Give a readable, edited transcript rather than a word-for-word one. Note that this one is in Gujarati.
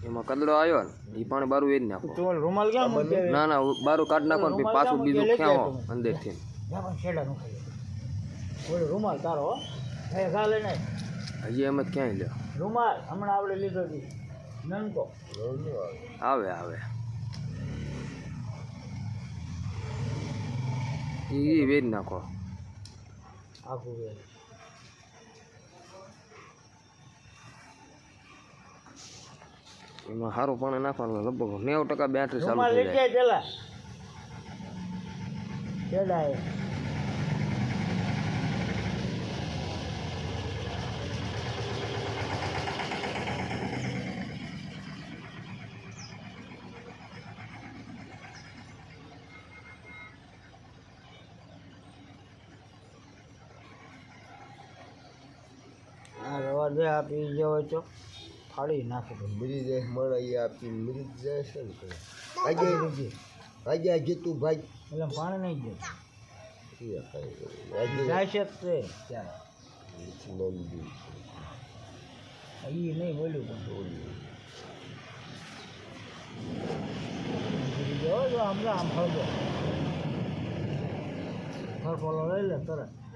એમાં કદડો આવ્યો ને એ પાણી બારું એ જ નાખો. તો રૂમાલ ક્યાં મૂકી ના ના બારું કાઢ નાખો ને પાછું બીજું ક્યાં અંદરથી છેડા નું ખાઈ રૂમાલ તારો હે ચાલે નહીં હજી એમ જ ક્યાંય લ્યો રૂમાલ હમણાં આપણે લીધો હતી નનકો આવે આવે એ વેચ નાખો આખું એમાં સારું પાણી નાખવાનું લગભગ 90% બેટરી ચાલુ રૂમાલ થઈ લઈ જાય. જાય પેલા છેડા રવા દે આપી ગયો હોય તો ફાડી નાખે મરી જાય મારા એ આપી મરી જાય છે ને આજે જીતું ભાઈ એટલે પાણી નહીં આજે જાય છે તે ત્યાં એ નહીં બોલ્યું પણ જો હમણાં આમ ફરજો ફરફોલો લઈ લે તરત